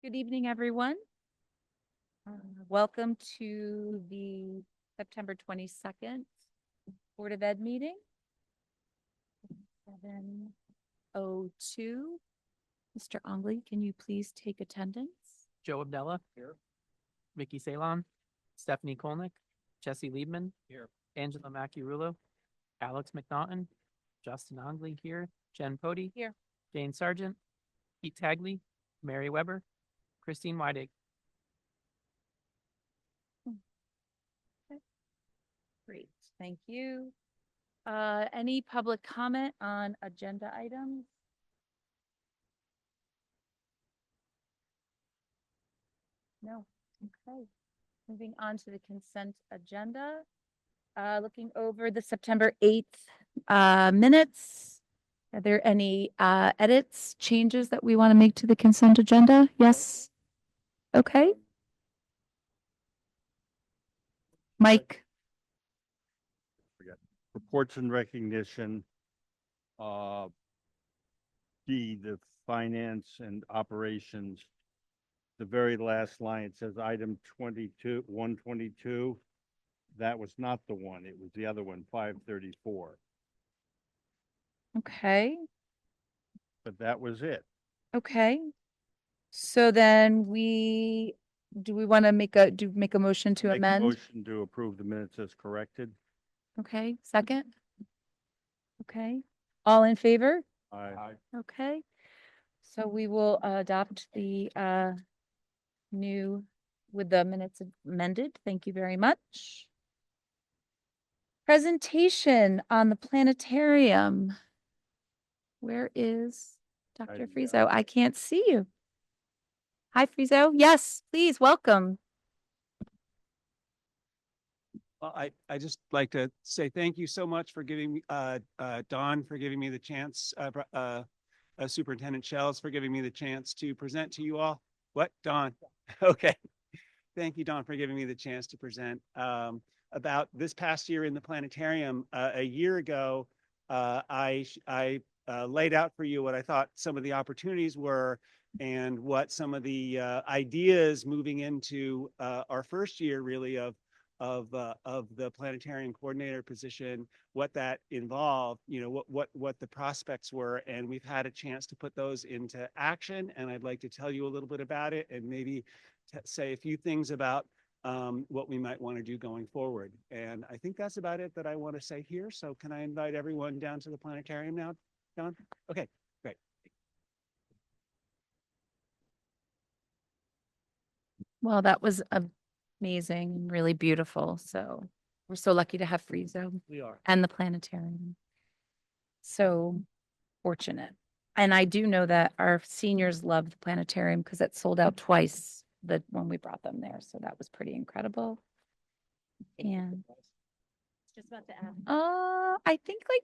Good evening, everyone. Welcome to the September 22nd Board of Ed meeting. 7:02. Mr. Ongley, can you please take attendance? Joe Abdella. Here. Vicky Salon. Stephanie Kolnick. Jesse Liebman. Here. Angela Maciurulo. Alex McNaughton. Justin Ongley here. Jen Pody. Here. Jane Sargent. Pete Tagley. Mary Weber. Christine Weidig. Great, thank you. Any public comment on agenda items? No, okay. Moving on to the consent agenda. Looking over the September 8th minutes. Are there any edits, changes that we want to make to the consent agenda? Yes? Okay. Mike? Reports and recognition. D, the finance and operations. The very last line, it says item 122. That was not the one. It was the other one, 534. Okay, But that was it. okay. So then do we want to make a motion to Make a amend? motion to approve the minutes as corrected. Okay, second? Okay, all in favor? Aye. Okay, so we will adopt the new with the minutes amended. Thank you very much. Presentation on the planetarium. Where is Dr. Frizo? I can't see you. Hi, Frizo. Yes, please, welcome. Well, I just like to say thank you so much for giving me, Dawn, for giving me the chance, Superintendent Shells for giving me the chance to present to you all. What, Dawn? Okay. Thank you, Dawn, for giving me the chance to present about this past year in the planetarium. A year ago, I laid out for you what I thought some of the opportunities were and what some of the ideas moving into our first year really of the planetarium coordinator position, what that involved, you know, what the prospects were, and we've had a chance to put those into action. And I'd like to tell you a little bit about it and maybe say a few things about what we might want to do going forward. And I think that's about it that I want to say here. So can I invite everyone down to the planetarium now, John? Okay, great. Well, that was amazing and really beautiful. So we're so lucky to have Frizo. We are. And the planetarium. So fortunate. And I do know that our seniors love the planetarium because it sold out twice when we brought them there. So that was pretty incredible. And Just about to ask. I think like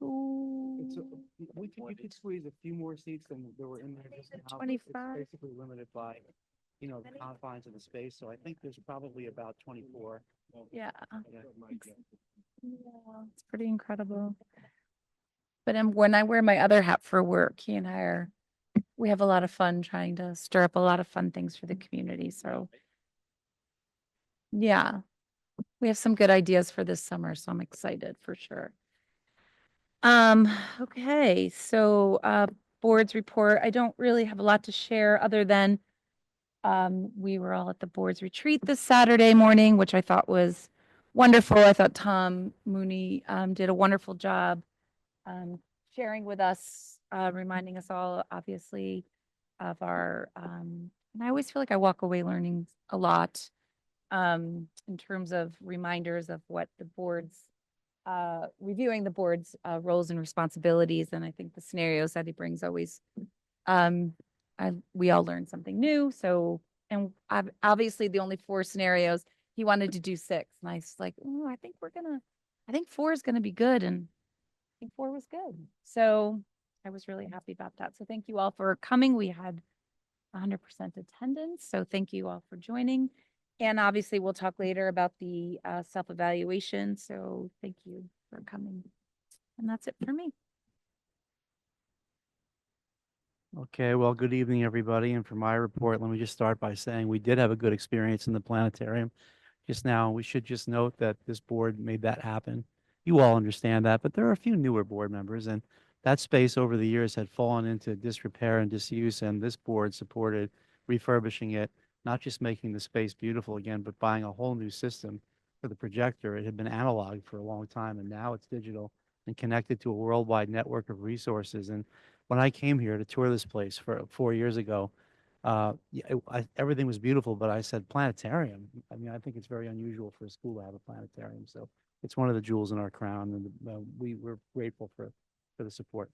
We could squeeze a few more seats than there were in there just now. 25. It's basically limited by, you know, the confines of the space. So I think there's probably about 24. Yeah. Yeah. Yeah, it's pretty incredible. But when I wear my other hat for work, he and I we have a lot of fun trying to stir up a lot of fun things for the community. So yeah, we have some good ideas for this summer. So I'm excited for sure. Okay, so board's report. I don't really have a lot to share other than we were all at the board's retreat this Saturday morning, which I thought was wonderful. I thought Tom Mooney did a wonderful job sharing with us, reminding us all, obviously, of our, and I always feel like I walk away learning a lot in terms of reminders of what the board's, reviewing the board's roles and responsibilities. And I think the scenarios that he brings always, we all learn something new. So, and obviously the only 4 scenarios, he wanted to do 6. And I was like, oh, I think 4 is gonna be good. And I think 4 was good. So I was really happy about that. So thank you all for coming. We had 100% attendance. So thank you all for joining. And obviously we'll talk later about the self-evaluation. So thank you for coming. And that's it for me. Okay, well, good evening, everybody. And for my report, let me just start by saying we did have a good experience in the planetarium. Just now, we should just note that this board made that happen. You all understand that, but there are a few newer board members, and that space over the years had fallen into disrepair and disuse, and this board supported refurbishing it, not just making the space beautiful again, but buying a whole new system for the projector. It had been analog for a long time, and now it's digital and connected to a worldwide network of resources. And when I came here to tour this place for 4 years ago, everything was beautiful, but I said planetarium. I mean, I think it's very unusual for a school to have a planetarium. So it's one of the jewels in our crown, and we're grateful for the support.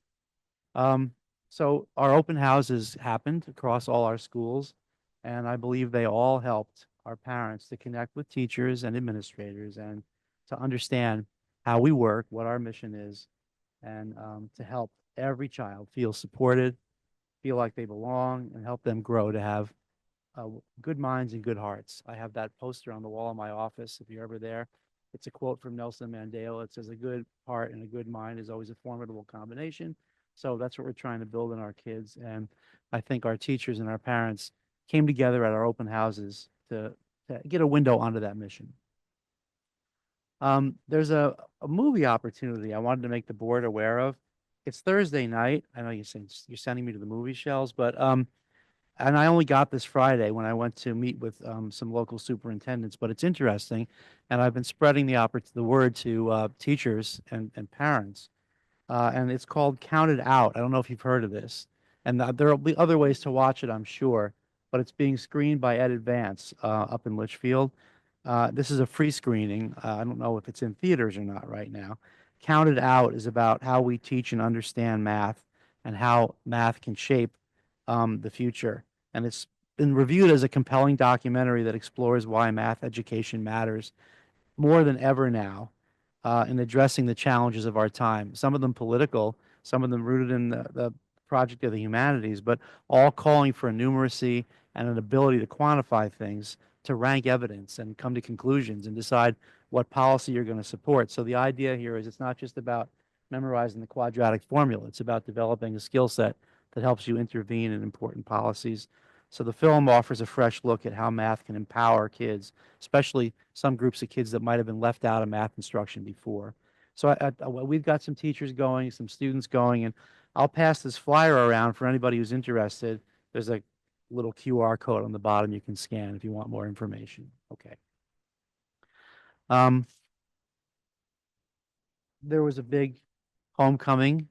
So our open houses happened across all our schools, and I believe they all helped our parents to connect with teachers and administrators and to understand how we work, what our mission is, and to help every child feel supported, feel like they belong, and help them grow to have good minds and good hearts. I have that poster on the wall in my office if you're ever there. It's a quote from Nelson Mandela. It says, "A good heart and a good mind is always a formidable combination." So that's what we're trying to build in our kids. And I think our teachers and our parents came together at our open houses to get a window onto that mission. There's a movie opportunity I wanted to make the board aware of. It's Thursday night. I know you're sending me to the movie shelves, but and I only got this Friday when I went to meet with some local superintendents. But it's interesting, and I've been spreading the word to teachers and parents. And it's called Counted Out. I don't know if you've heard of this, and there will be other ways to watch it, I'm sure. But it's being screened by Ed Advance up in Litchfield. This is a free screening. I don't know if it's in theaters or not right now. Counted Out is about how we teach and understand math and how math can shape the future. And it's been reviewed as a compelling documentary that explores why math education matters more than ever now in addressing the challenges of our time. Some of them political, some of them rooted in the project of the humanities, but all calling for a numeracy and an ability to quantify things, to rank evidence and come to conclusions and decide what policy you're going to support. So the idea here is it's not just about memorizing the quadratic formula. It's about developing a skill set that helps you intervene in important policies. So the film offers a fresh look at how math can empower kids, especially some groups of kids that might have been left out of math instruction before. So we've got some teachers going, some students going, and I'll pass this flyer around for anybody who's interested. There's a little QR code on the bottom you can scan if you want more information. Okay. There was a big homecoming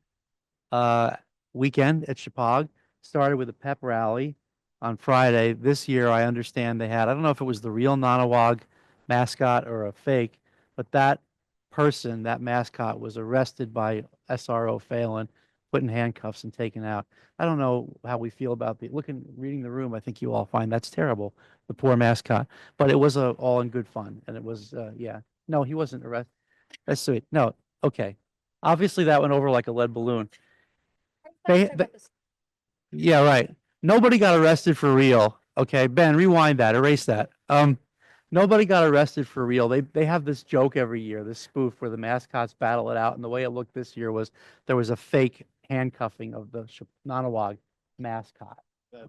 weekend at Chippewa. Started with a pep rally on Friday. This year, I understand they had, I don't know if it was the real Nanawag mascot or a fake, but that person, that mascot, was arrested by SRO Phelan, put in handcuffs and taken out. I don't know how we feel about reading the room. I think you all find that's terrible, the poor mascot. But it was all in good fun, and it was, yeah. No, he wasn't arrested. That's sweet. No, okay. Obviously, that went over like a lead balloon. They, yeah, right. Nobody got arrested for real. Okay, Ben, rewind that, erase that. Nobody got arrested for real. They have this joke every year, this spoof where the mascots battle it out, and the way it looked this year was there was a fake handcuffing of the Nanawag mascot.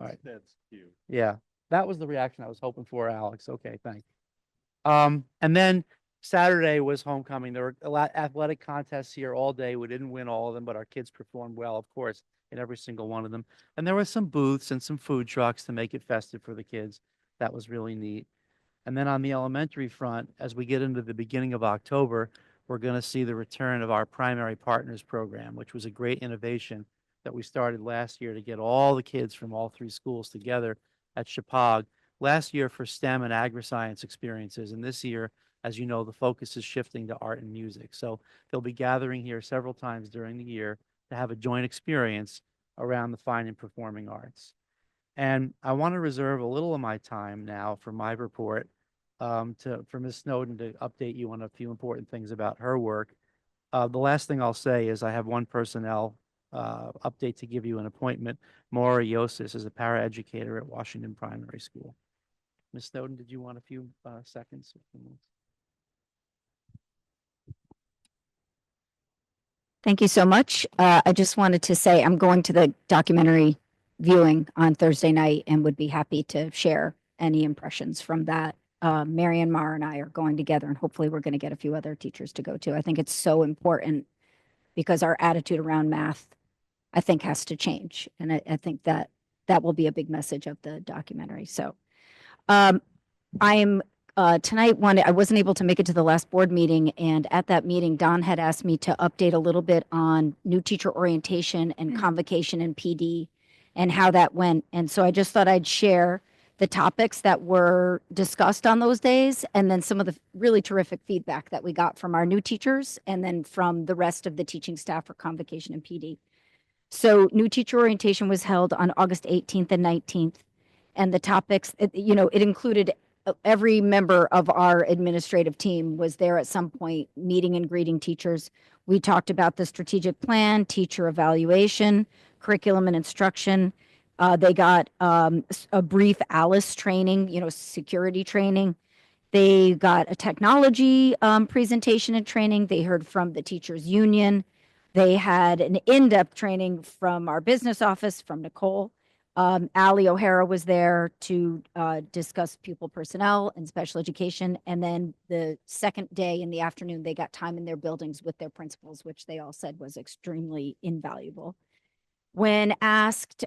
Right. That's cute. Yeah, that was the reaction I was hoping for, Alex. Okay, thanks. And then Saturday was homecoming. There were a lot athletic contests here all day. We didn't win all of them, but our kids performed well, of course, in every single one of them. And there were some booths and some food trucks to make it festive for the kids. That was really neat. And then on the elementary front, as we get into the beginning of October, we're going to see the return of our Primary Partners program, which was a great innovation that we started last year to get all the kids from all three schools together at Chippewa. Last year for STEM and agri-science experiences, and this year, as you know, the focus is shifting to art and music. So they'll be gathering here several times during the year to have a joint experience around the fine and performing arts. And I want to reserve a little of my time now for my report for Ms. Snowden to update you on a few important things about her work. The last thing I'll say is I have one personnel update to give you, an appointment. Maura Yosis is a paraeducator at Washington Primary School. Ms. Snowden, did you want a few seconds? Thank you so much. I just wanted to say I'm going to the documentary viewing on Thursday night and would be happy to share any impressions from that. Marion Marr and I are going together, and hopefully we're going to get a few other teachers to go too. I think it's so important because our attitude around math, I think, has to change. And I think that that will be a big message of the documentary. So I am tonight I wasn't able to make it to the last board meeting. And at that meeting, Don had asked me to update a little bit on new teacher orientation and convocation and PD and how that went. And so I just thought I'd share the topics that were discussed on those days, and then some of the really terrific feedback that we got from our new teachers and then from the rest of the teaching staff for convocation and PD. So new teacher orientation was held on August 18th and 19th. And the topics, it included every member of our administrative team was there at some point, meeting and greeting teachers. We talked about the strategic plan, teacher evaluation, curriculum and instruction. They got a brief ALICE training, security training. They got a technology presentation and training. They heard from the teachers union. They had an in-depth training from our business office, from Nicole. Ali O'Hara was there to discuss pupil personnel and special education. And then the second day in the afternoon, they got time in their buildings with their principals, which they all said was extremely invaluable. When asked,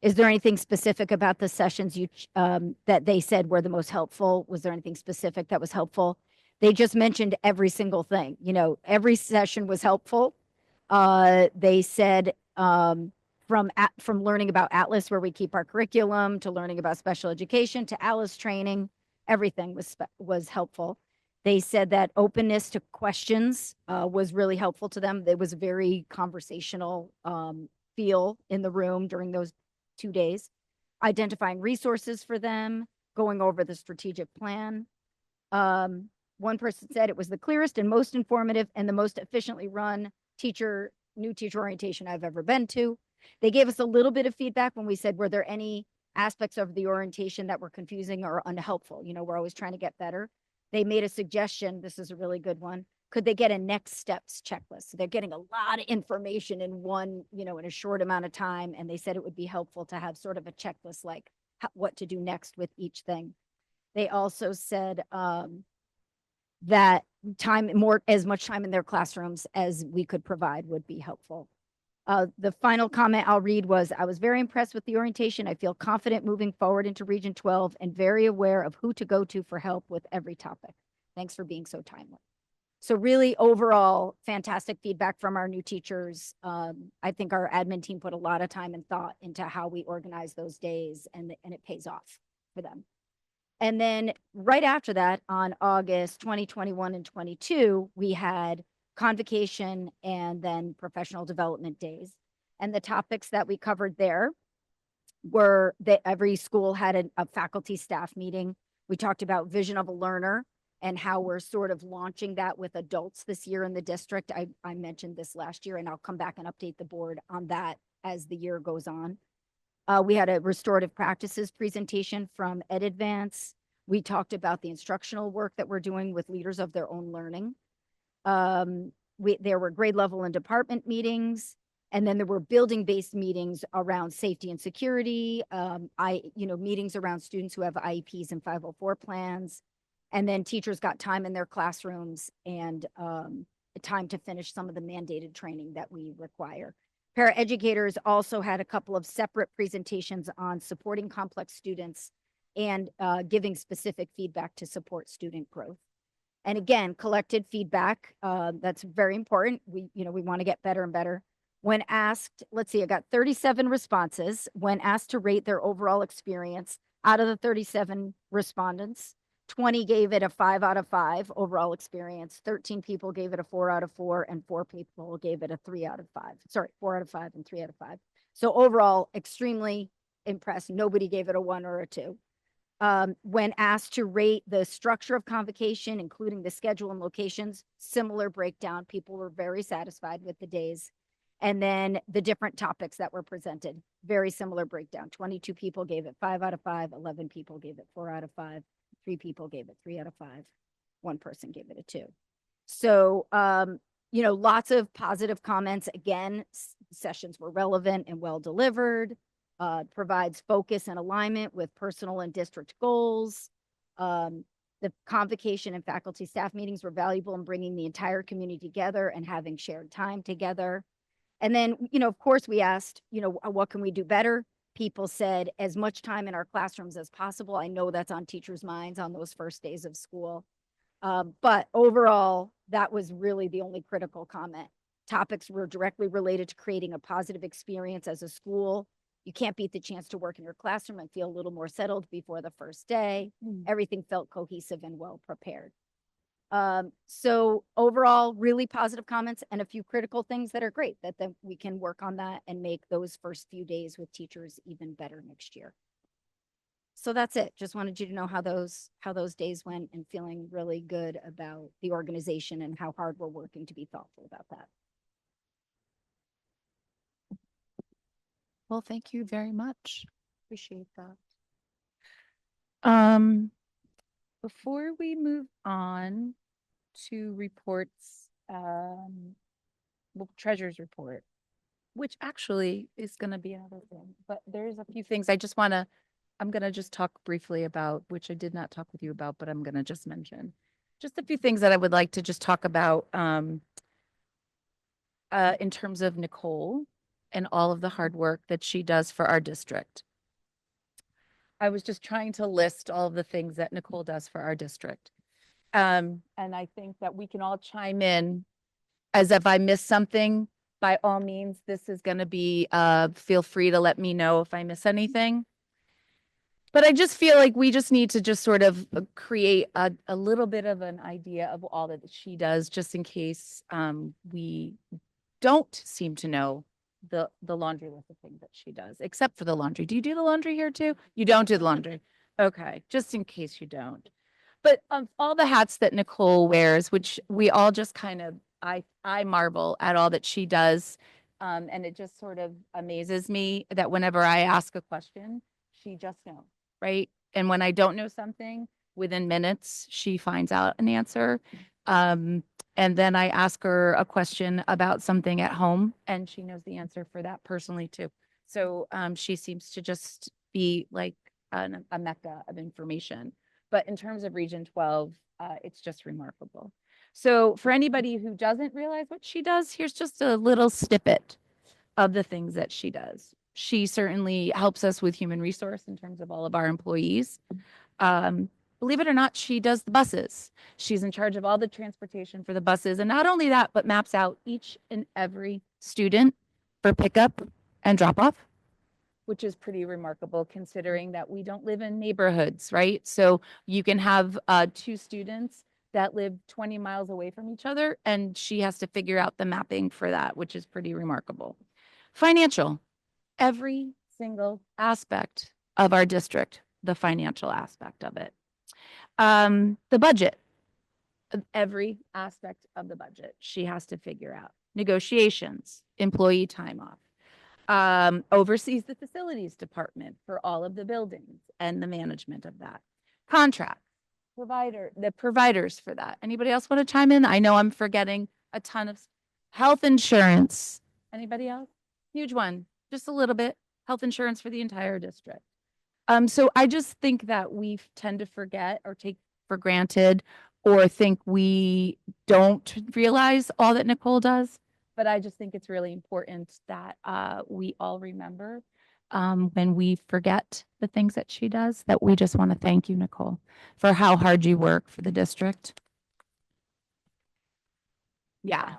is there anything specific about the sessions that they said were the most helpful? Was there anything specific that was helpful? They just mentioned every single thing. Every session was helpful. They said from learning about Atlas, where we keep our curriculum, to learning about special education, to ALICE training, everything was helpful. They said that openness to questions was really helpful to them. There was a very conversational feel in the room during those 2 days. Identifying resources for them, going over the strategic plan. One person said it was the clearest and most informative and the most efficiently run new teacher orientation I've ever been to. They gave us a little bit of feedback when we said, were there any aspects of the orientation that were confusing or unhelpful? We're always trying to get better. They made a suggestion. This is a really good one. Could they get a next steps checklist? So they're getting a lot of information in in a short amount of time. And they said it would be helpful to have sort of a checklist, like what to do next with each thing. They also said that as much time in their classrooms as we could provide would be helpful. The final comment I'll read was, I was very impressed with the orientation. I feel confident moving forward into Region 12 and very aware of who to go to for help with every topic. Thanks for being so timely. So really overall, fantastic feedback from our new teachers. I think our admin team put a lot of time and thought into how we organize those days, and it pays off for them. And then right after that, on August 2021 and 22, we had convocation and then professional development days. And the topics that we covered there were that every school had a faculty staff meeting. We talked about vision of a learner and how we're sort of launching that with adults this year in the district. I mentioned this last year, and I'll come back and update the board on that as the year goes on. We had a restorative practices presentation from EdAdvance. We talked about the instructional work that we're doing with leaders of their own learning. There were grade level and department meetings, and then there were building-based meetings around safety and security, meetings around students who have IEPs and 504 plans. And then teachers got time in their classrooms and time to finish some of the mandated training that we require. Paraeducators also had a couple of separate presentations on supporting complex students and giving specific feedback to support student growth. And again, collected feedback, that's very important. We want to get better and better. When asked, let's see, I got 37 responses. When asked to rate their overall experience, out of the 37 respondents, 20 gave it a 5 out of 5 overall experience. 13 people gave it a 4 out of 4, and 4 people gave it a 3 out of 5. Sorry, 4 out of 5 and 3 out of 5. So overall, extremely impressed. Nobody gave it a 1 or a 2. When asked to rate the structure of convocation, including the schedule and locations, similar breakdown. People were very satisfied with the days. And then the different topics that were presented, very similar breakdown. 22 people gave it 5 out of 5. 11 people gave it 4 out of 5. 3 people gave it 3 out of 5. 1 person gave it a 2. So, lots of positive comments. Again, sessions were relevant and well delivered. provides focus and alignment with personal and district goals. The convocation and faculty staff meetings were valuable in bringing the entire community together and having shared time together. And then, of course, we asked, what can we do better? People said as much time in our classrooms as possible. I know that's on teachers' minds on those first days of school. But overall, that was really the only critical comment. Topics were directly related to creating a positive experience as a school. You can't beat the chance to work in your classroom and feel a little more settled before the first day. Everything felt cohesive and well prepared. So overall, really positive comments and a few critical things that are great that then we can work on that and make those first few days with teachers even better next year. So that's it. Just wanted you to know how those days went and feeling really good about the organization and how hard we're working to be thoughtful about that. Well, thank you very much. Appreciate that. Before we move on to reports, well, treasurer's report, which actually is going to be another thing, but there's a few things I'm going to just talk briefly about, which I did not talk with you about, but I'm going to just mention just a few things that I would like to just talk about, in terms of Nicole and all of the hard work that she does for our district. I was just trying to list all of the things that Nicole does for our district. And I think that we can all chime in as if I missed something. By all means, this is going to be, feel free to let me know if I miss anything. But I just feel like we just need to just sort of create a little bit of an idea of all that she does, just in case we don't seem to know the laundry list of things that she does, except for the laundry. Do you do the laundry here too? You don't do the laundry. Okay, just in case you don't. But all the hats that Nicole wears, which we all just kind of, I marvel at all that she does. And it just sort of amazes me that whenever I ask a question, she just knows, right? And when I don't know something, within minutes, she finds out an answer. And then I ask her a question about something at home, and she knows the answer for that personally too. So she seems to just be like a mecca of information. But in terms of Region 12, it's just remarkable. So for anybody who doesn't realize what she does, here's just a little snippet of the things that she does. She certainly helps us with human resource in terms of all of our employees. Believe it or not, she does the buses. She's in charge of all the transportation for the buses. And not only that, but maps out each and every student for pickup and drop off, which is pretty remarkable considering that we don't live in neighborhoods, right? So you can have two students that live 20 miles away from each other, and she has to figure out the mapping for that, which is pretty remarkable. Financial, every single aspect of our district, the financial aspect of it. The budget, every aspect of the budget, she has to figure out. Negotiations, employee time off, oversees the facilities department for all of the buildings and the management of that. Contracts, the providers for that. Anybody else want to chime in? I know I'm forgetting a ton of health insurance. Anybody else? Huge one, just a little bit. Health insurance for the entire district. So I just think that we tend to forget or take for granted or think we don't realize all that Nicole does. But I just think it's really important that we all remember when we forget the things that she does, that we just want to thank you, Nicole, for how hard you work for the district. Yeah.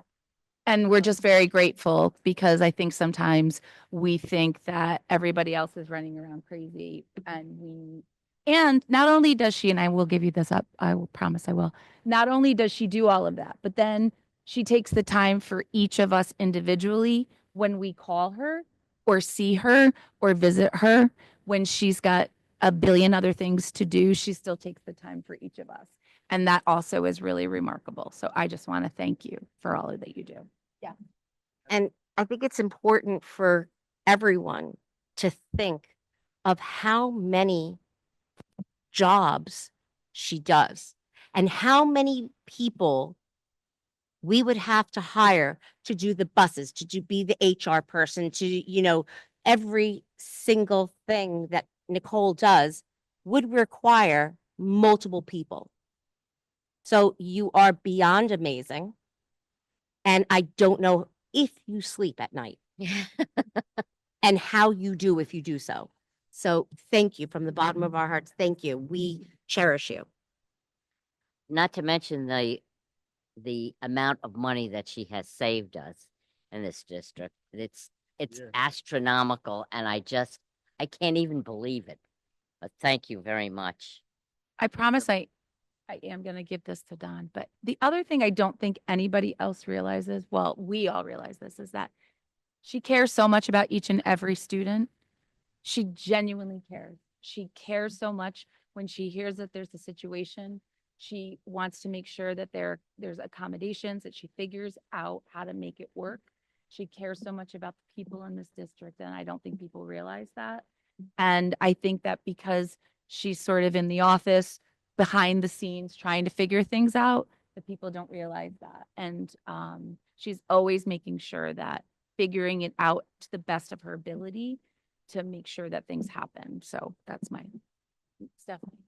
And we're just very grateful because I think sometimes we think that everybody else is running around crazy and not only does she, and I will give you this up, I will promise I will, not only does she do all of that, but then she takes the time for each of us individually when we call her or see her or visit her, when she's got a billion other things to do, she still takes the time for each of us. And that also is really remarkable. So I just want to thank you for all that you do. Yeah. And I think it's important for everyone to think of how many jobs she does and how many people we would have to hire to do the buses, be the HR person, to every single thing that Nicole does would require multiple people. So you are beyond amazing. And I don't know if you sleep at night and how you do if you do so. So thank you from the bottom of our hearts. Thank you. We cherish you. Not to mention the amount of money that she has saved us in this district. It's Yeah. astronomical, and I can't even believe it. But thank you very much. I promise I am going to give this to Don. But the other thing I don't think anybody else realizes, well, we all realize this, is that she cares so much about each and every student. She genuinely cares. She cares so much when she hears that there's a situation. She wants to make sure that there's accommodations, that she figures out how to make it work. She cares so much about the people in this district, and I don't think people realize that. And I think that because she's sort of in the office behind the scenes trying to figure things out, that people don't realize that. And she's always making sure that figuring it out to the best of her ability to make sure that things happen. So that's my Stephanie.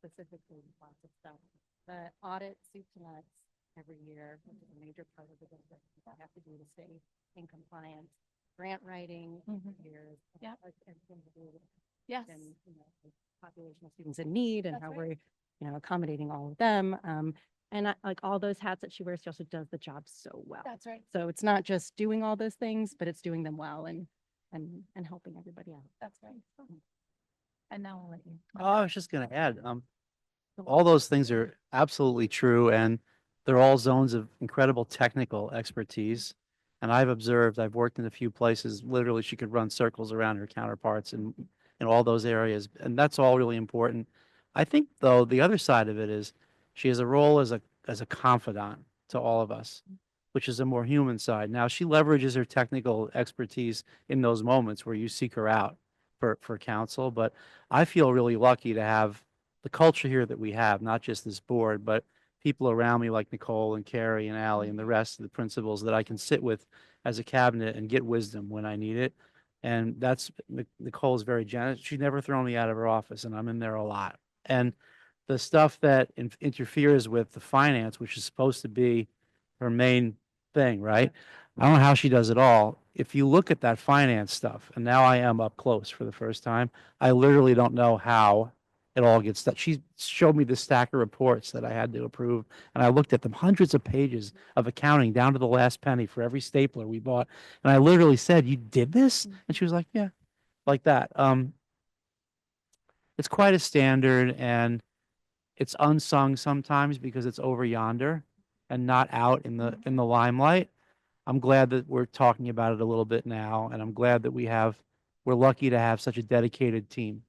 Specifically, lots of stuff. The audit soup to nuts every year, which is a major part of the district. I have to do to stay in compliance. Grant writing every year. Yeah. Like everything to do with Yes. and, the population of students in need and That's how right. we're, accommodating all of them. And like all those hats that she wears, she also does the job so well. That's right. So it's not just doing all those things, but it's doing them well and helping everybody out. That's right. And now I'll let you. Oh, I was just gonna add, all those things are absolutely true, and they're all zones of incredible technical expertise. And I've worked in a few places, literally she could run circles around her counterparts in all those areas, and that's all really important. I think, though, the other side of it is she has a role as a confidant to all of us, which is a more human side. Now, she leverages her technical expertise in those moments where you seek her out for counsel, but I feel really lucky to have the culture here that we have, not just this board, but people around me like Nicole and Carrie and Ally and the rest of the principals that I can sit with as a cabinet and get wisdom when I need it. And that's, Nicole is very generous. She's never thrown me out of her office, and I'm in there a lot. And the stuff that interferes with the finance, which is supposed to be her main thing, right? I don't know how she does it all. If you look at that finance stuff, and now I am up close for the first time, I literally don't know how it all gets done. She showed me the stack of reports that I had to approve, and I looked at them, hundreds of pages of accounting down to the last penny for every stapler we bought. And I literally said, "You did this?" And she was like, "Yeah," like that. It's quite a standard, and it's unsung sometimes because it's over yonder and not out in the limelight. I'm glad that we're talking about it a little bit now, and I'm glad that we're lucky to have such a dedicated team.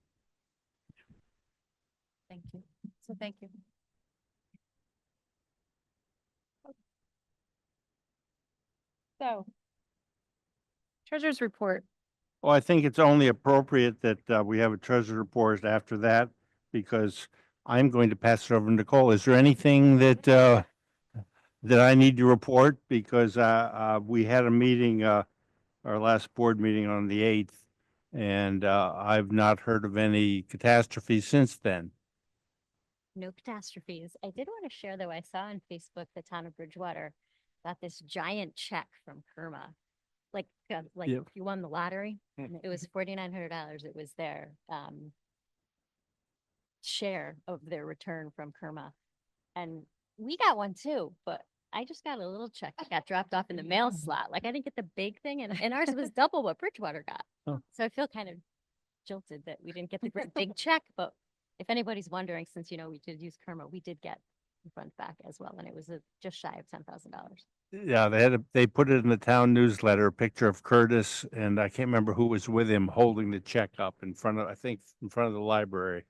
Thank you. So thank you. So treasurer's report. Well, I think it's only appropriate that we have a treasury report after that, because I'm going to pass it over to Nicole. Is there anything that I need to report? Because we had a meeting, our last board meeting on the 8th, and I've not heard of any catastrophes since then. No catastrophes. I did want to share, though, I saw on Facebook the town of Bridgewater got this giant check from Kerma. Like Yep. if you won the lottery, it was $4,900. It was their share of their return from Kerma. And we got one too, but I just got a little check that got dropped off in the mail slot. Like I didn't get the big thing, and ours was double what Bridgewater got. Oh. So I feel kind of jilted that we didn't get the big check, but if anybody's wondering, since we did use Kerma, we did get the funds back as well, and it was just shy of $10,000. Yeah, they put it in the town newsletter, a picture of Curtis, and I can't remember who was with him holding the check up in front of the library.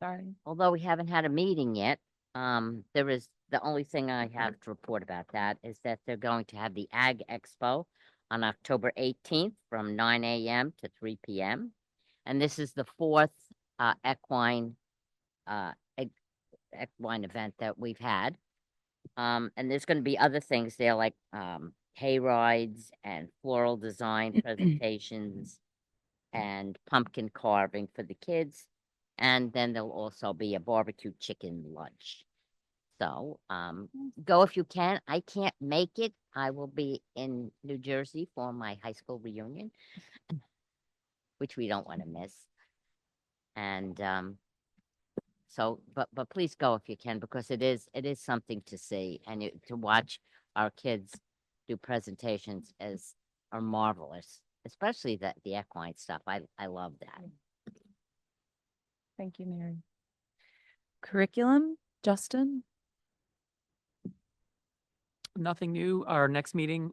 Sorry. Although we haven't had a meeting yet, the only thing I have to report about that is that they're going to have the Ag Expo on October 18th from 9 a.m. to 3 p.m. And this is the fourth equine equine event that we've had. And there's going to be other things there like hay rides and floral design presentations and pumpkin carving for the kids. And then there'll also be a barbecue chicken lunch. So go if you can. I can't make it. I will be in New Jersey for my high school reunion, which we don't want to miss. And so, but please go if you can, because it is something to see, and to watch our kids do presentations are marvelous, especially the equine stuff. I love that. Thank you, Mary. Curriculum, Justin? Nothing new. Our next meeting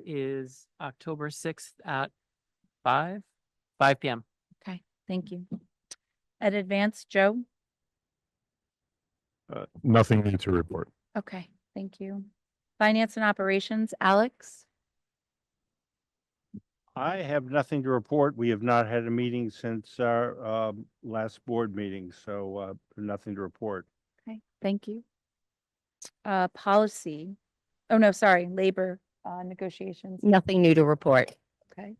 is October 6th at 5 p.m. Okay, thank you. At Advance, Joe? Nothing new to report. Okay, thank you. Finance and Operations, Alex? I have nothing to report. We have not had a meeting since our last board meeting, so nothing to report. Okay, thank you. Policy. Oh, no, sorry, labor negotiations. Nothing new to report. Okay.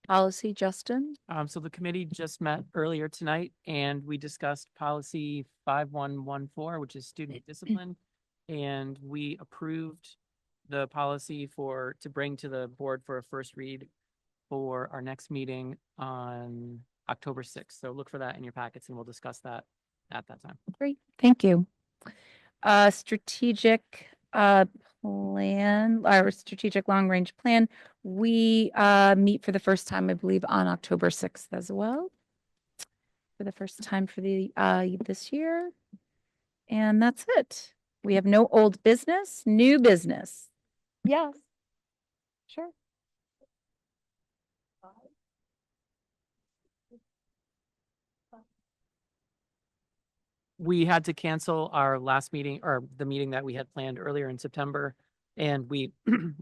Policy, Justin? So the committee just met earlier tonight and we discussed policy 5114, which is student discipline. And we approved the policy to bring to the board for a first read for our next meeting on October 6th. So look for that in your packets and we'll discuss that at that time. Great, thank you. Strategic plan, our strategic long-range plan. We meet for the first time, I believe, on October 6th as well. For the first time for the this year. And that's it. We have no old business, new business. Yes. Sure. We had to cancel our last meeting, or the meeting that we had planned earlier in September. And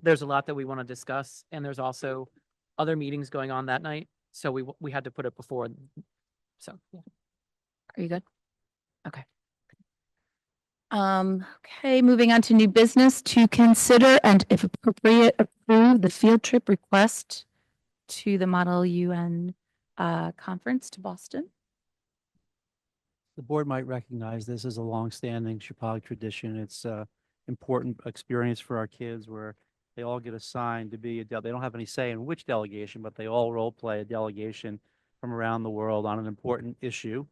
there's a lot that we want to discuss, and there's also other meetings going on that night. So we had to put it before. So, yeah. Are you good? Okay. Okay, moving on to new business, to consider and if appropriate, approve the field trip request to the Model UN conference to Boston. The board might recognize this as a longstanding Chippewa tradition. It's a important experience for our kids where they all get assigned to be they don't have any say in which delegation, but they all role play a delegation from around the world on an important issue.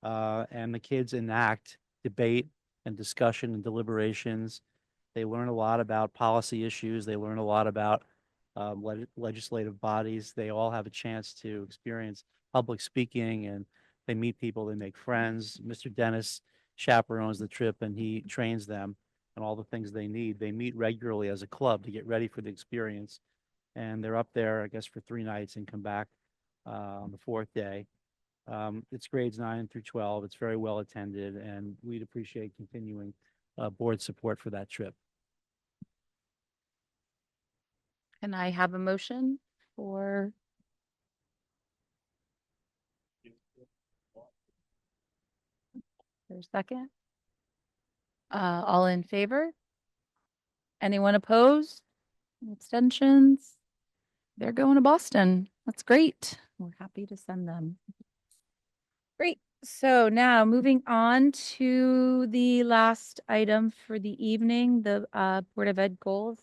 And the kids enact debate and discussion and deliberations. They learn a lot about policy issues. They learn a lot about legislative bodies. They all have a chance to experience public speaking, and they meet people, they make friends. Mr. Dennis chaperones the trip and he trains them and all the things they need. They meet regularly as a club to get ready for the experience. And they're up there, I guess, for 3 nights and come back on the 4th day. It's grades 9 through 12. It's very well attended, and we'd appreciate continuing board support for that trip. Can I have a motion for? For a second? All in favor? Anyone opposed? Abstentions? They're going to Boston. That's great. We're happy to send them. Great. So now moving on to the last item for the evening, the Board of Ed goals.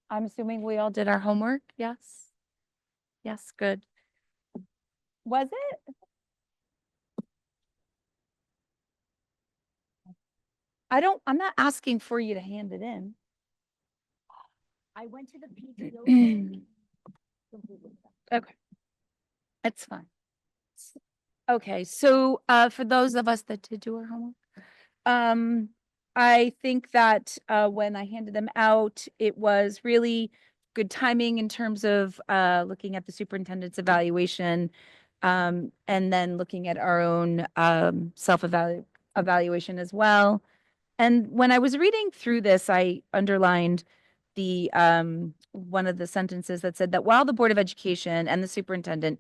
I'm assuming we all did our homework. Yes. Yes, good. Was it? I'm not asking for you to hand it in. I went to the PTO. Okay. It's fine. Okay, so for those of us that did do our homework, I think that when I handed them out, it was really good timing in terms of looking at the superintendent's evaluation and then looking at our own self-evaluation as well. And when I was reading through this, I underlined the one of the sentences that said that while the Board of Education and the superintendent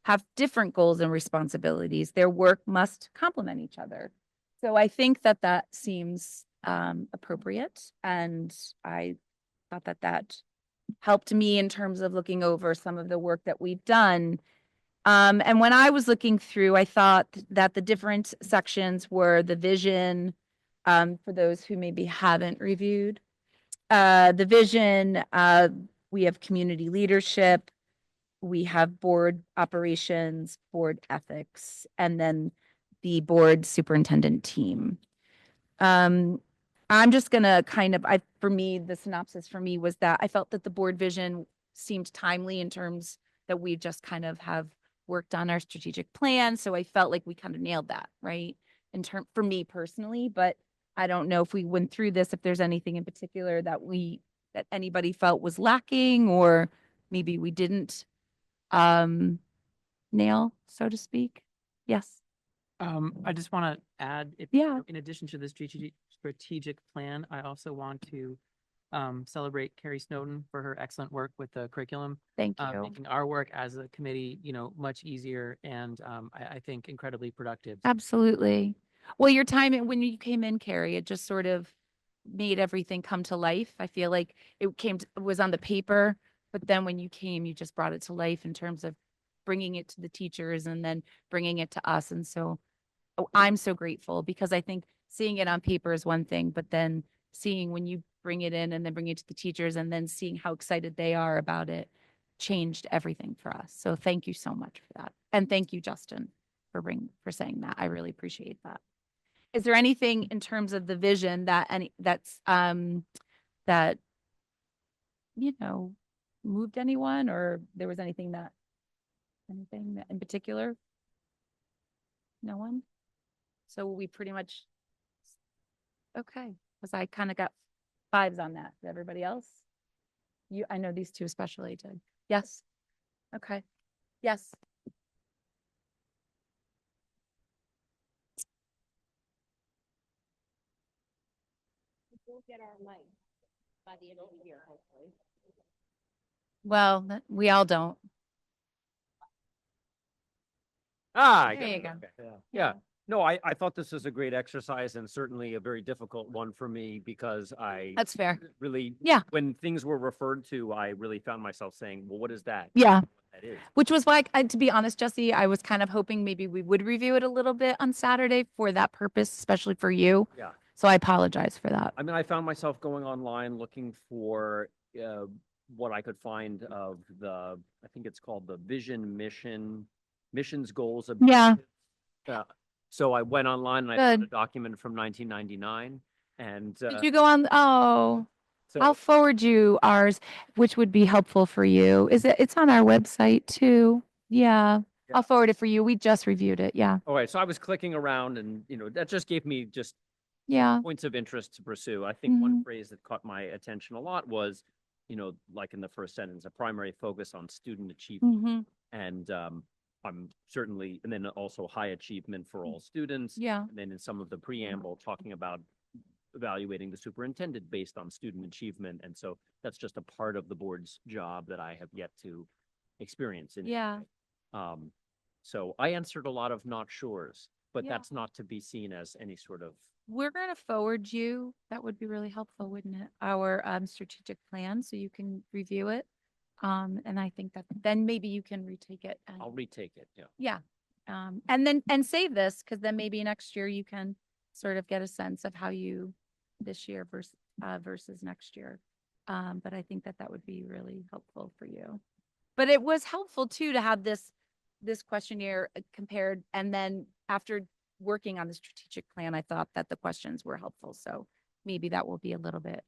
have different goals and responsibilities, their work must complement each other. So I think that that seems appropriate, and I thought that that helped me in terms of looking over some of the work that we've done. And when I was looking through, I thought that the different sections were the vision, for those who maybe haven't reviewed. The vision, we have community leadership, we have board operations, board ethics, and then the board superintendent team. I'm just gonna kind of, for me, the synopsis for me was that I felt that the board vision seemed timely in terms that we just kind of have worked on our strategic plan. So I felt like we kind of nailed that, right? For me personally, but I don't know if we went through this, if there's anything in particular that anybody felt was lacking, or maybe we didn't nail, so to speak. Yes. I just want to add, Yeah. in addition to the strategic plan, I also want to celebrate Carrie Snowden for her excellent work with the curriculum, Thank you. making our work as a committee, much easier and I think incredibly productive. Absolutely. Well, your time when you came in, Carrie, it just sort of made everything come to life. I feel like it was on the paper, but then when you came, you just brought it to life in terms of bringing it to the teachers and then bringing it to us. And so I'm so grateful, because I think seeing it on paper is one thing, but then seeing when you bring it in and then bring it to the teachers and then seeing how excited they are about it changed everything for us. So thank you so much for that. And thank you, Justin, for saying that. I really appreciate that. Is there anything in terms of the vision that that moved anyone, or there was anything that in particular? No one? So we pretty much, okay, because I kind of got 5s on that. Did everybody else? I know these two especially did. Yes. Okay. Yes. We'll get our mic by the end of the year, hopefully. Well, we all don't. I There got you it. go. Okay. Yeah. No, I thought this was a great exercise and certainly a very difficult one for me because I That's fair. really, Yeah. when things were referred to, I really found myself saying, well, what is that? Yeah. What that is. Which was why, to be honest, Jesse, I was kind of hoping maybe we would review it a little bit on Saturday for that purpose, especially for you. Yeah. So I apologize for that. I mean, I found myself going online looking for what I could find of I think it's called the missions, goals. Yeah. Objectives. So I went online and I found a Good. document from 1999 and Did you go on? Oh, so I'll forward you ours, which would be helpful for you. It's on our website too. Yeah. Yeah. I'll forward it for you. We just reviewed it. Yeah. all right, so I was clicking around and that just gave me just Yeah. points of interest to pursue. I think one Mhm. phrase that caught my attention a lot was, like in the first sentence, a primary focus on student achievement. Hmm. And I'm certainly, and then also high achievement for all students. Yeah. And then in some of the preamble, talking about evaluating the superintendent based on student achievement. And so that's just a part of the board's job that I have yet to experience. Yeah. So I answered a lot of not sures, but Yeah. that's not to be seen as any sort of, We're going to forward you. That would be really helpful, wouldn't it? Our strategic plan, so you can review it. And I think that then maybe you can retake it. I'll retake it. Yeah. Yeah. And save this, because then maybe next year you can sort of get a sense of how you this year versus next year. But I think that would be really helpful for you. But it was helpful too to have this questionnaire compared, and then after working on the strategic plan, I thought that the questions were helpful. So maybe that will be a little bit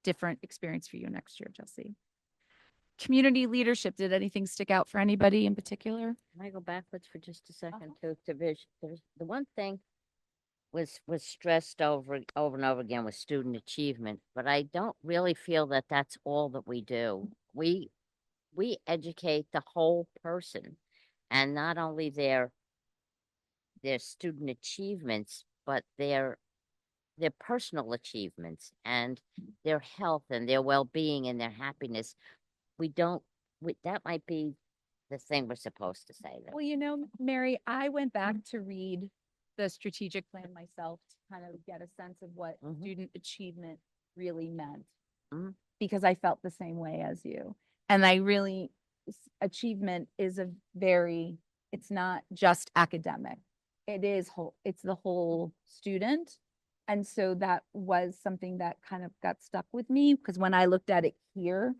different experience for you next year, Jesse. Community leadership, did anything stick out for anybody in particular? Can I go backwards for just a second to vision? The one thing was stressed over and over again with student achievement, but I don't really feel that that's all that we do. We educate the whole person, and not only their student achievements, but their their personal achievements and their health and their well-being and their happiness. We don't, that might be the thing we're supposed to say. Well, you know, Mary, I went back to read the strategic plan myself to kind of get a sense of what Mhm. student achievement really meant. Mhm. Because I felt the same way as you. And I really, achievement is a very, it's not just academic. It is whole, it's the whole student. And so that was something that kind of got stuck with me because when I looked at it here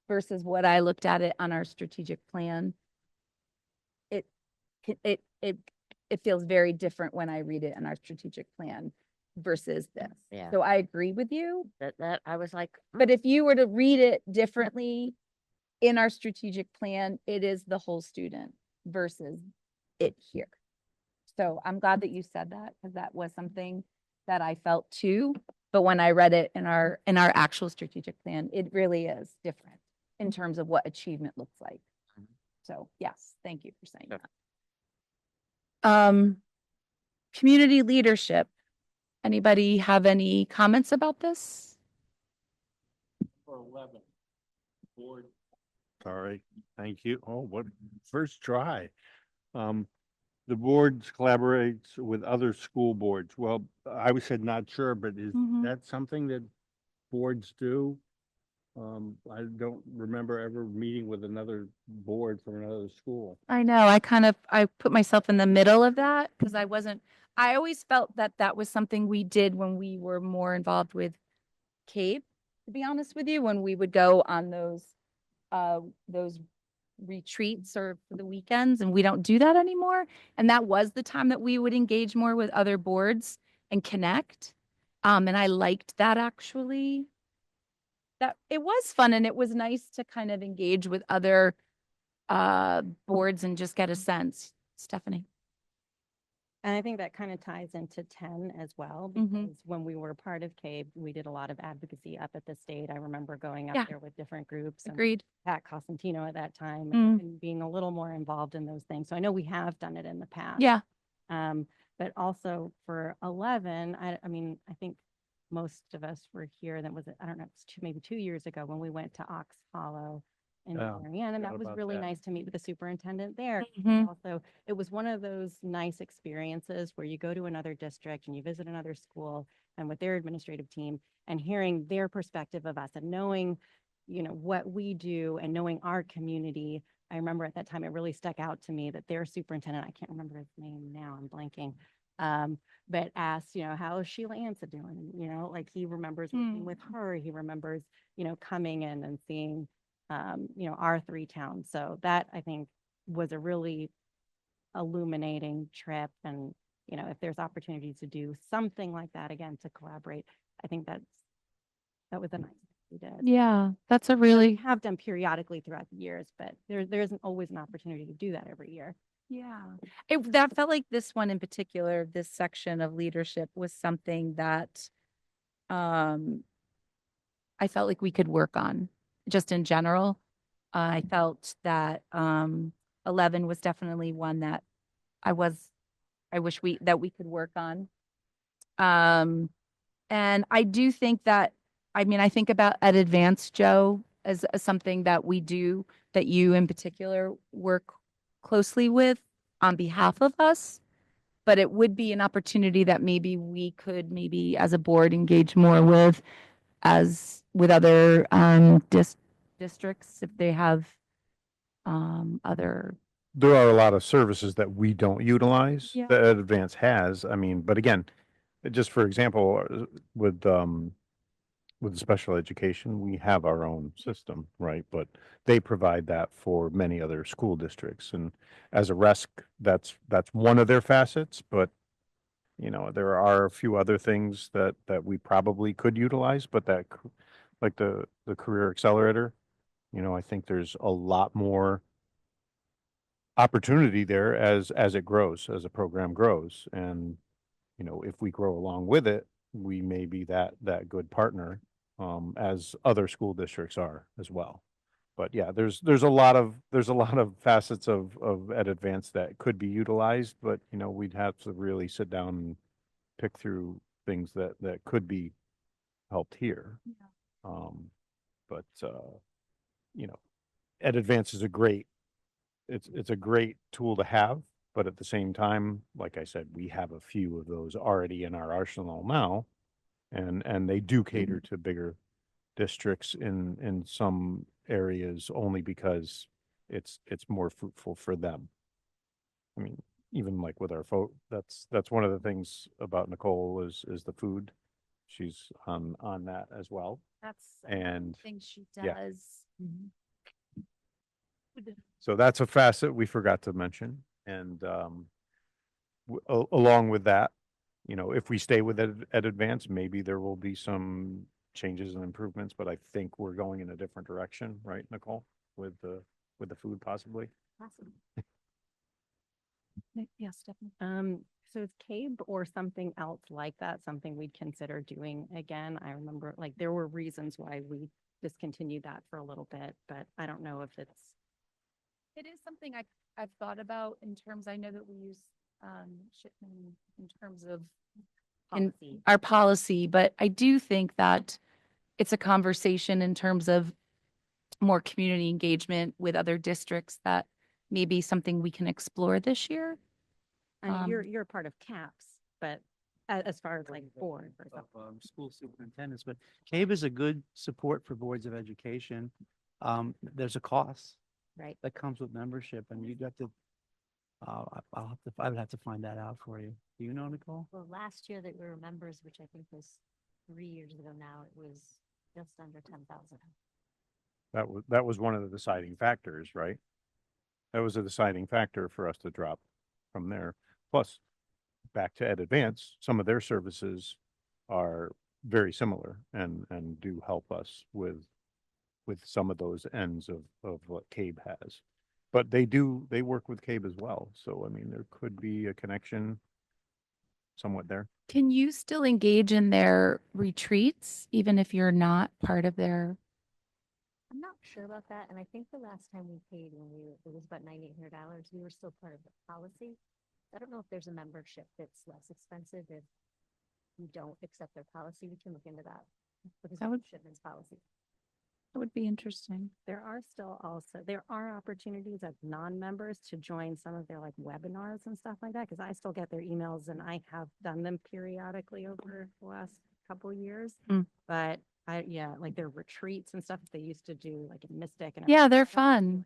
versus what I looked at it on our strategic plan, it it it it feels very different when I read it in our strategic plan versus this. Yeah. So I agree with you. That I was like, But if you were to read it differently in our strategic plan, it is the whole student versus it here. So I'm glad that you said that because that was something that I felt too. But when I read it in our actual strategic plan, it really is different in terms of what achievement looks like. Mhm. So yes, thank you for saying Sure. that. Community leadership. Anybody have any comments about this? Sorry, thank you. Oh, what, first try. The boards collaborates with other school boards. Well, I was said not sure, but is Mhm. that something that boards do? I don't remember ever meeting with another board from another school. I know, I put myself in the middle of that because I always felt that that was something we did when we were more involved with CAPE, to be honest with you, when we would go on those retreats or for the weekends, and we don't do that anymore. And that was the time that we would engage more with other boards and connect. And I liked that actually. That it was fun and it was nice to kind of engage with other boards and just get a sense. Stephanie. And I think that kind of ties into 10 as well, Mhm. because when we were part of CABE, we did a lot of advocacy up at the state. I remember going up Yeah. there with different groups and Agreed. Pat Cosentino at that time Mm. and being a little more involved in those things. So I know we have done it in the past. Yeah. But also for 11, I mean, I think most of us were here. That was, I don't know, it's maybe 2 years ago when we went to Ox Hollow in Oh, Marianne, and forgot that was about really that. nice to meet with the superintendent there. Mhm. Also, it was one of those nice experiences where you go to another district and you visit another school and with their administrative team and hearing their perspective of us and knowing, you know, what we do and knowing our community. I remember at that time, it really stuck out to me that their superintendent, I can't remember his name now, I'm blanking, but asked, you know, how is Sheila Ansa doing? You know, like he remembers working with her. He remembers, you know, coming in and seeing, you know, our 3 towns. So that I think was a really illuminating trip. And, you know, if there's opportunities to do something like that again, to collaborate, I think that was a nice thing we did. Yeah, that's a We really have done periodically throughout the years, but there isn't always an opportunity to do that every year. Yeah. That felt like this one in particular, this section of leadership was something that I felt like we could work on just in general. I felt that 11 was definitely one that I wish that we could work on. And I do think that, I mean, I think about at Advance, Joe, as something that we do, that you in particular work closely with on behalf of us. But it would be an opportunity that maybe we could maybe as a board engage more with with other districts if they have other. There are a lot of services that we don't utilize Yeah. that Advance has. I mean, but again, just for example, with special education, we have our own system, right? But they provide that for many other school districts. And as a RESC, that's one of their facets, but you know, there are a few other things that we probably could utilize, but like the Career Accelerator, you know, I think there's a lot more opportunity there as it grows, as a program grows. And, you know, if we grow along with it, we may be that good partner, as other school districts are as well. But yeah, there's a lot of facets of Ed Advance that could be utilized, but you know, we'd have to really sit down and pick through things that could be helped here. But, you know, Ed Advance is it's a great tool to have, but at the same time, like I said, we have a few of those already in our arsenal now. And they do cater to bigger districts in some areas only because it's more fruitful for them. I mean, even like with our that's one of the things about Nicole is the food. She's on that as well. That's And thing she yeah. does. So that's a facet we forgot to mention. And along with that, you know, if we stay with Ed Advance, maybe there will be some changes and improvements, but I think we're going in a different direction, right, Nicole? With the food possibly? Yes, definitely. So is CABE or something else like that, something we'd consider doing again? I remember like there were reasons why we discontinued that for a little bit, but I don't know if it's. It is something I've thought about in terms, I know that we use Shipman in terms of in Policy. our policy, but I do think that it's a conversation in terms of more community engagement with other districts that may be something we can explore this year. I mean, Um, you're a part of CAPS, but as far as like board or something. School superintendents, but CABE is a good support for boards of education. There's a cost Right. that comes with membership, and you'd have to, I would have to find that out for you. Do you know, Nicole? Well, last year that we were members, which I think was 3 years ago now, it was just under 10,000. That was one of the deciding factors, right? That was a deciding factor for us to drop from there. Plus, back to Ed Advance, some of their services are very similar and do help us with some of those ends of what CABE has. But they work with CABE as well. So, I mean, there could be a connection somewhat there. Can you still engage in their retreats, even if you're not part of their? I'm not sure about that, and I think the last time we paid it was about $9,800. We were still part of the policy. I don't know if there's a membership that's less expensive if you don't accept their policy. We can look into that because That of would- Shipman's policy. That would be interesting. There are opportunities as non-members to join some of their like webinars and stuff like that, because I still get their emails and I have done them periodically over the last couple years. Mm. But like their retreats and stuff that they used to do like in Mystic and. Yeah, they're everything. fun.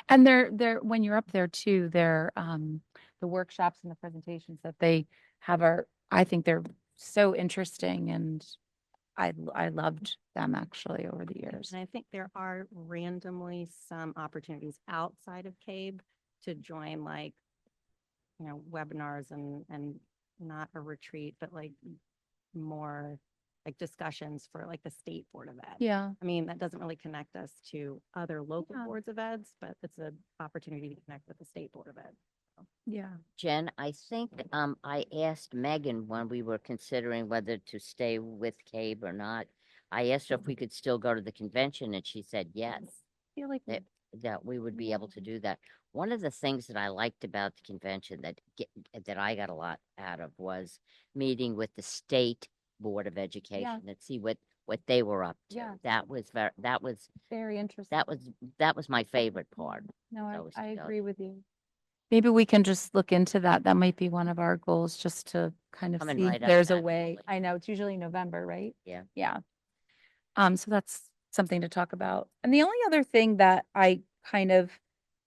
And they're when you're up there too, they're the workshops and the presentations that they have I think they're so interesting, and I loved them actually over the years. And I think there are randomly some opportunities outside of CABE to join like, webinars and not a retreat, but like more like discussions for like the State Board of Ed. Yeah. I mean, that doesn't really connect us to other local Yeah. boards of eds, but it's an opportunity to connect with the State Board of Ed. Yeah. Jen, I think I asked Megan when we were considering whether to stay with CABE or not. I asked her if we could still go to the convention, and she said yes, I feel like that we would be able to do that. One of the things that I liked about the convention that I got a lot out of was meeting with the State Board of Education and see what they were up to. Yeah. That was very interesting. that was my favorite part. No, those I together. agree with you. Maybe we can just look into that. That might be one of our goals, just to kind of Coming see right if up there's a naturally. way. I know it's usually November, right? Yeah. Yeah. So that's something to talk about. And the only other thing that I kind of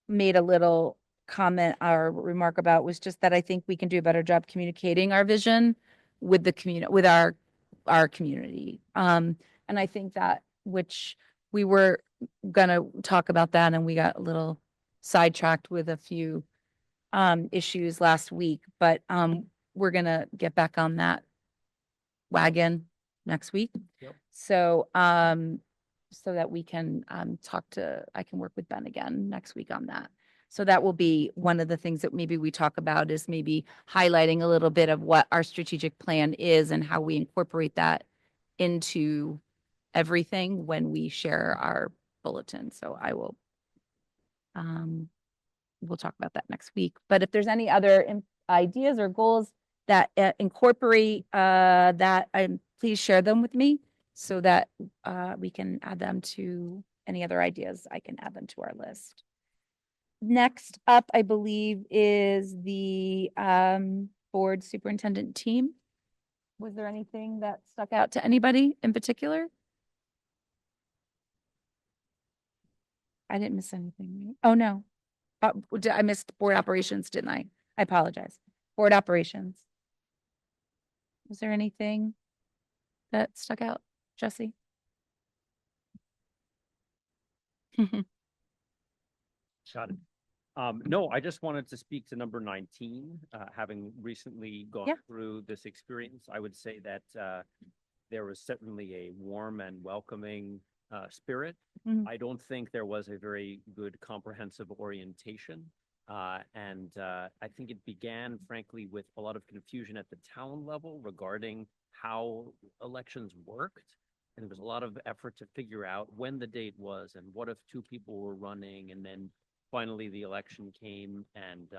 made a little comment or remark about was just that I think we can do a better job communicating our vision with the community, with our community. And I think that, which we were gonna talk about that, and we got a little sidetracked with a few issues last week, but we're gonna get back on that wagon next week. Yep. So so that we can I can work with Ben again next week on that. So that will be one of the things that maybe we talk about, is maybe highlighting a little bit of what our strategic plan is and how we incorporate that into everything when we share our bulletin. So I will we'll talk about that next week. But if there's any other ideas or goals that incorporate that, please share them with me so that we can add them to any other ideas. I can add them to our list. Next up, I believe, is the board superintendent team. Was there anything that stuck out to anybody in particular? I didn't miss anything. Right? Oh, no. I missed board operations, didn't I? I apologize. Board operations. Was there anything that stuck out, Jesse? Got it. No, I just wanted to speak to number 19, having recently gone Yeah. through this experience. I would say that there was certainly a warm and welcoming spirit. Mhm. I don't think there was a very good comprehensive orientation. And I think it began, frankly, with a lot of confusion at the town level regarding how elections worked. And there was a lot of effort to figure out when the date was and what if two people were running, and then finally the election came, and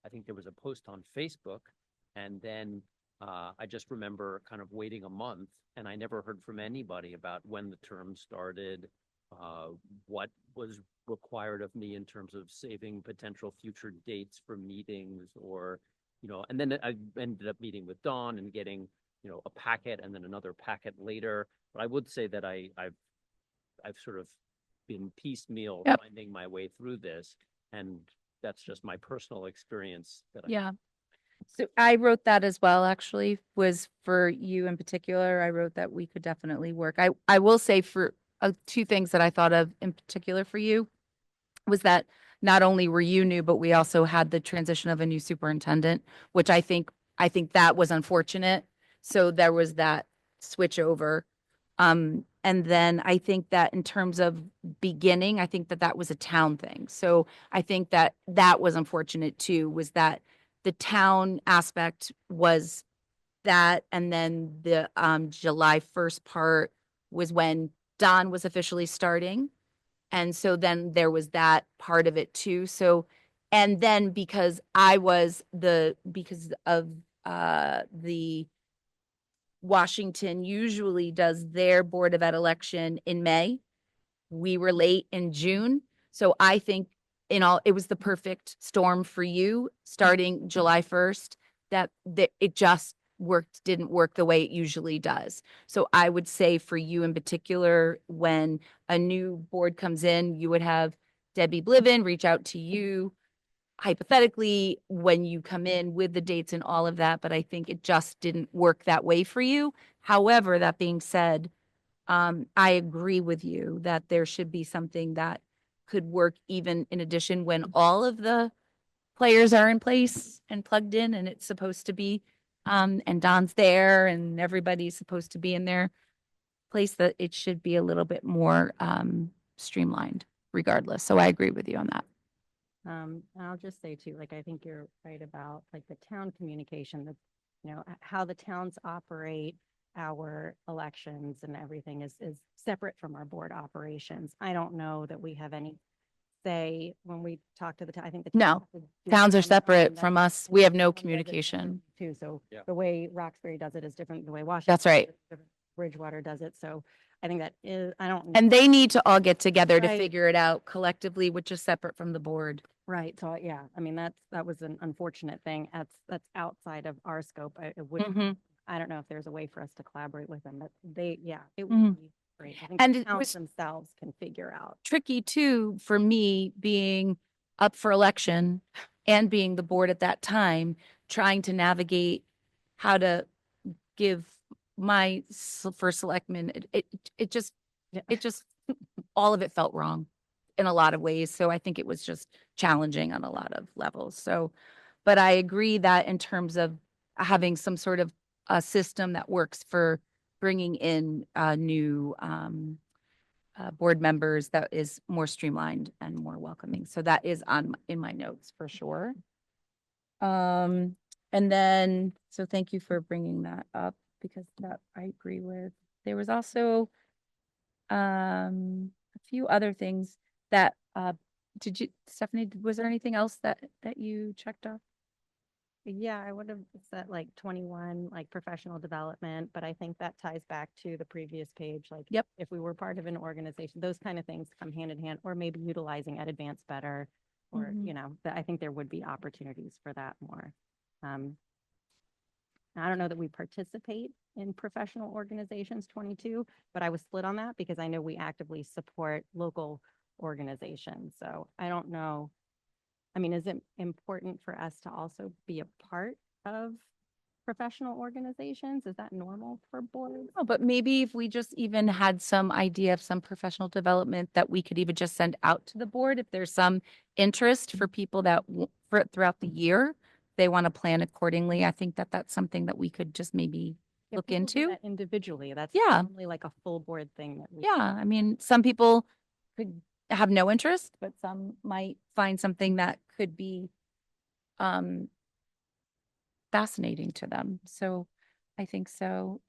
I think there was a post on Facebook, and then I just remember kind of waiting a month, and I never heard from anybody about when the term started, what was required of me in terms of saving potential future dates for meetings, or, and then I ended up meeting with Dawn and getting, a packet and then another packet later. But I would say that I've sort of been piecemeal Yep. finding my way through this, and that's just my personal experience that Yeah. So I wrote that as well, actually, was for you in particular. I wrote that we could definitely work. I will say for two things that I thought of in particular for you was that not only were you new, but we also had the transition of a new superintendent, which I think that was unfortunate. So there was that switch over. And then I think that in terms of beginning, I think that that was a town thing. So I think that that was unfortunate too, was that the town aspect was that, and then the July 1st part was when Don was officially starting. And so then there was that part of it too. So, and then because of the Washington usually does their Board of Ed election in May. We were late in June. So I think it was the perfect storm for you starting July 1st, that it just didn't work the way it usually does. So I would say for you in particular, when a new board comes in, you would have Debbie Bliven reach out to you hypothetically when you come in with the dates and all of that, but I think it just didn't work that way for you. However, that being said, I agree with you that there should be something that could work even in addition when all of the players are in place and plugged in and it's supposed to be, and Don's there and everybody's supposed to be in their place, that it should be a little bit more streamlined regardless. So I agree with you on that. And I'll just say too, like, I think you're right about like the town communication, how the towns operate our elections and everything is separate from our board operations. I don't know that we have any say when we talk to the town. I think the No, towns do towns are on their separate own. from That's- us. We have no Everyone does it communication. differently Too, so Yeah. the way Roxbury does it is different, the way Washington. That's right. does it is different, Bridgewater does it, so I think that is, I don't. And they need to all get together to Right. figure it out collectively, which is separate from the board. Right, so yeah, I mean, that was an unfortunate thing. That's outside of our scope. It wouldn't, Mhm. I don't know if there's a way for us to collaborate with them, but it Mhm. would be great. I think And the it towns was- themselves can figure out. Tricky too, for me being up for election and being the board at that time, trying to navigate how to give my first selectman, it just, Yeah. it just, all of it felt wrong in a lot of ways. So I think it was just challenging on a lot of levels. So, but I agree that in terms of having some sort of a system that works for bringing in new board members that is more streamlined and more welcoming. So that is in my notes for sure. And then, so thank you for bringing that up because that I agree with. There was also a few other things that Stephanie, was there anything else that you checked off? Yeah, I would have said like 21, like professional development, but I think that ties back to the previous page. Like, Yep. if we were part of an organization, those kind of things come hand in hand, or maybe utilizing Ed Advance better, or, Mhm. you know, I think there would be opportunities for that more. I don't know that we participate in professional organizations 22, but I was split on that because I know we actively support local organizations. So I don't know. I mean, is it important for us to also be a part of professional organizations? Is that normal for boards? Oh, but maybe if we just even had some idea of some professional development that we could even just send out to the board, if there's some interest for people that for throughout the year, they want to plan accordingly. I think that that's something that we could just maybe Yeah, look people do into. that individually. That's Yeah. normally like a full board thing that we. Yeah, I mean, some people could have no interest, but some might find something that could be fascinating to them. So I think so.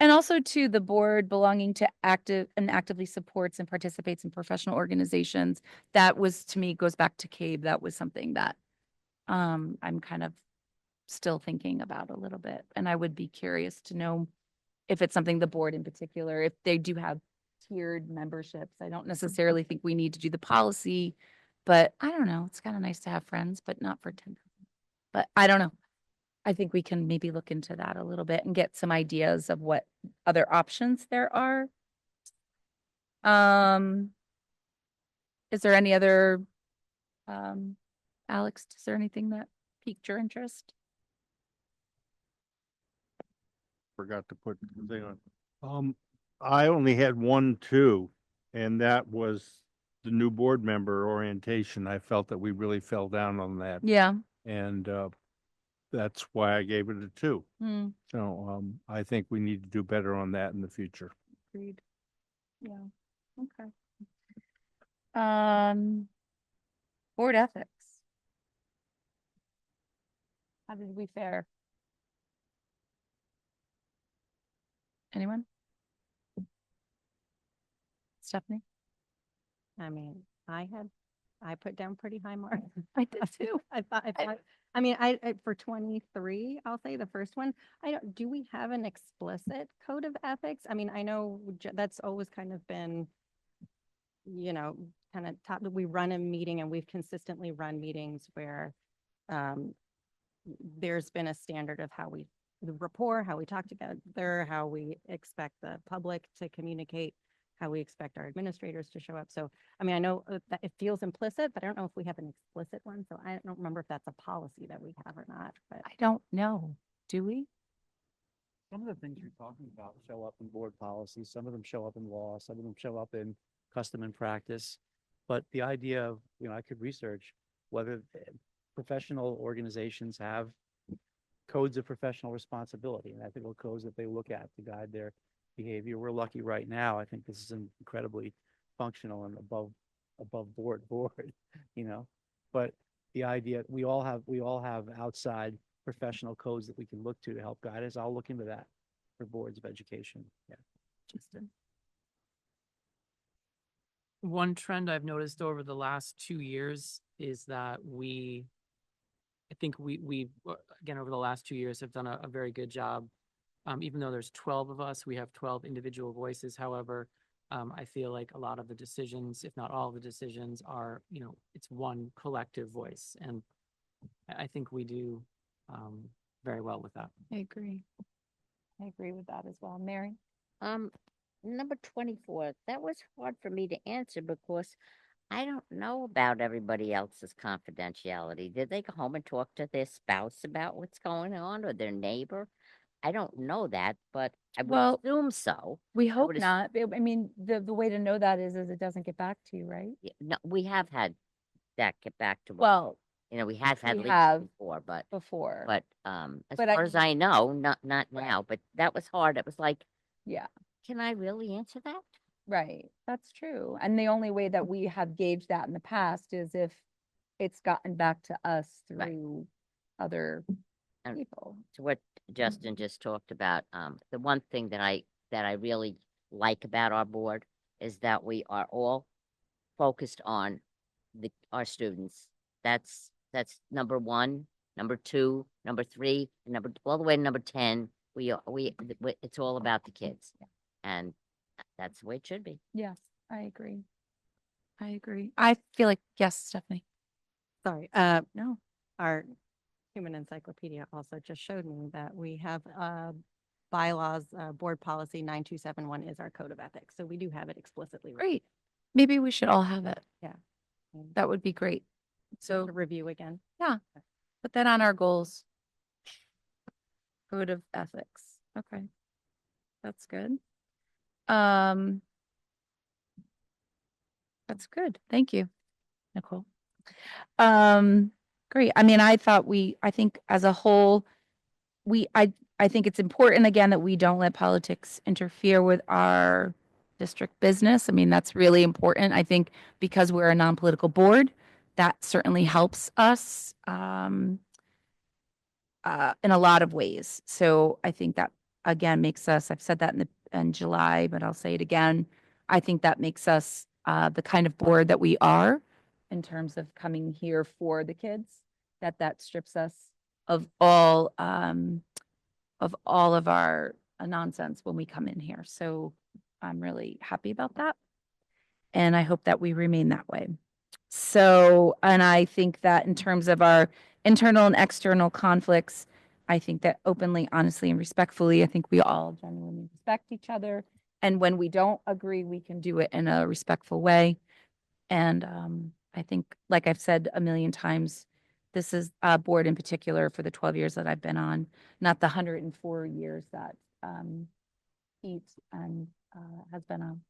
And also to the board belonging to actively supports and participates in professional organizations. That was, to me, goes back to CABE. That was something that I'm kind of still thinking about a little bit. And I would be curious to know if it's something the board in particular, if they do have tiered memberships. I don't necessarily think we need to do the policy, but I don't know. It's kind of nice to have friends, but not for 10. But I don't know. I think we can maybe look into that a little bit and get some ideas of what other options there are. Is there any other, Alex, is there anything that piqued your interest? Forgot to put the thing on. I only had one, two, and that was the new board member orientation. I felt that we really fell down on that. Yeah. And, that's why I gave it a 2. Hmm. So, I think we need to do better on that in the future. Agreed. Yeah. Okay. Board ethics. How did we fare? Anyone? Stephanie? I mean, I put down pretty high marks. I did too. I thought, for 23, I'll say the first one, do we have an explicit code of ethics? I mean, I know that's always kind of been, you know, kind of top, we run a meeting and we've consistently run meetings where, there's been a standard of how we, the rapport, how we talk together, how we expect the public to communicate, how we expect our administrators to show up. So, I mean, I know that it feels implicit, but I don't know if we have an explicit one. So I don't remember if that's a policy that we have or not, but. I don't know. Do we? Some of the things you're talking about show up in board policy, some of them show up in law, some of them show up in custom and practice. But the idea of, I could research whether professional organizations have codes of professional responsibility and ethical codes that they look at to guide their behavior. We're lucky right now. I think this is an incredibly functional and above board, but the idea we all have outside professional codes that we can look to help guide us. I'll look into that for boards of education. Yeah. Justin? One trend I've noticed over the last 2 years is that I think we again, over the last 2 years have done a very good job. Even though there's 12 of us, we have 12 individual voices. However, I feel like a lot of the decisions, if not all of the decisions, are, it's one collective voice. And I think we do very well with that. I agree. I agree with that as well. Mary? Number 24, that was hard for me to answer because I don't know about everybody else's confidentiality. Did they go home and talk to their spouse about what's going on or their neighbor? I don't know that, but I would Well, assume so. We hope would not. I mean, the way to know that is it doesn't get back to you, right? Yeah, no, we have had that get back to us. Well, We have had we leaks have before, but before. as But far as I know, not now. But that was hard. It was like, Yeah, can I really answer that? right. That's true. And the only way that we have gauged that in the past is if it's gotten back to us Right. through other And- people. To what Justin just talked about, the one thing that I really like about our board is that we are all focused on our students. That's That's number 1, number 2, number 3, and all the way to number 10. It's all about the kids. And that's the way it should be. Yes, I agree. I agree. I feel like, yes, Stephanie. Sorry, No. our human encyclopedia also just showed me that we have bylaws, board policy 9271 is our code of ethics. So we do have it explicitly. written. Great. Maybe we should all have it. Yeah. That would be great. So To review again. put that on our goals. Code of ethics. Okay. That's good. That's good. Thank you, Nicole. Great. I mean, I think as a whole, I think it's important again that we don't let politics interfere with our district business. I mean, that's really important. I think because we're a non-political board, that certainly helps us in a lot of ways. So I think that again makes us, I've said that in July, but I'll say it again. I think that makes us the kind of board that we are in terms of coming here for the kids, that strips us of all of our nonsense when we come in here. So I'm really happy about that. And I hope that we remain that way. So, and I think that in terms of our internal and external conflicts, I think that openly, honestly, and respectfully, I think we all genuinely respect each other. And when we don't agree, we can do it in a respectful way. And I think, like I've said a million times, this is a board in particular for the 12 years that I've been on, not the 104 years that Pete has been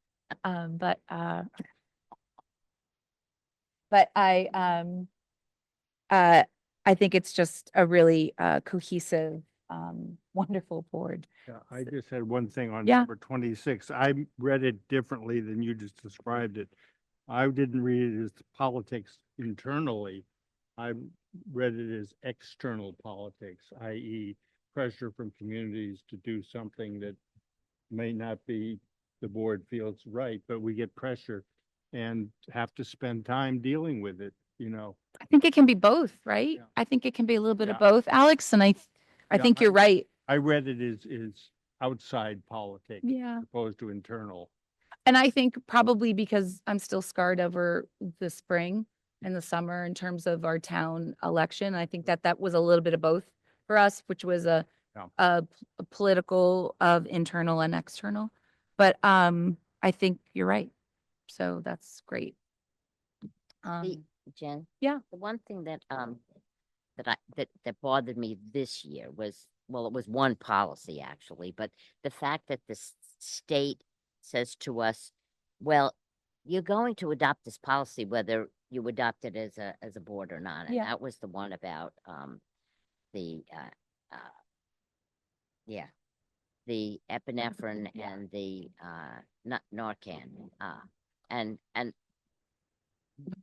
on. But I think it's just a really cohesive, wonderful board. Yeah, I just had one thing on Yeah. number 26. I read it differently than you just described it. I didn't read it as politics internally. I read it as external politics, i.e. pressure from communities to do something that may not be the board feels right, but we get pressure and have to spend time dealing with it, you know. I think it can be both, right? Yeah. I think it can be a little bit of Yeah. both, Alex, and I Yeah, think you're right. I read it as outside politics Yeah. opposed to internal. And I think probably because I'm still scarred over the spring and the summer in terms of our town election. I think that was a little bit of both for us, which was a political of internal and external. But I think you're right. So that's great. Jen? Yeah. The one thing that that bothered me this year was, well, it was one policy actually, but the fact that the state says to us, well, you're going to adopt this policy whether you adopt it as a board or not. And Yeah. that was the one about the epinephrine and the Narcan. And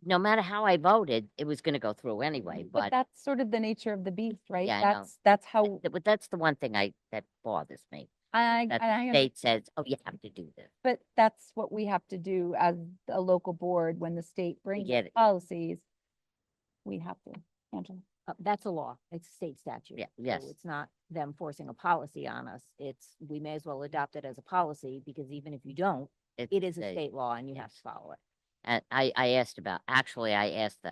no matter how I voted, it was going to go through anyway. But But that's sort of the nature of the beast, right? Yeah, I know. That's how but that's the one thing that bothers me. I That the state says, oh, you have to do this. but that's what we have to do as a local board when the state brings get it. policies. We have to, Angela. That's a law. It's a state statute. Yeah, So yes. It's not them forcing a policy on us. We may as well adopt it as a policy because even if you don't, it is a state law and you have to follow it. And I asked about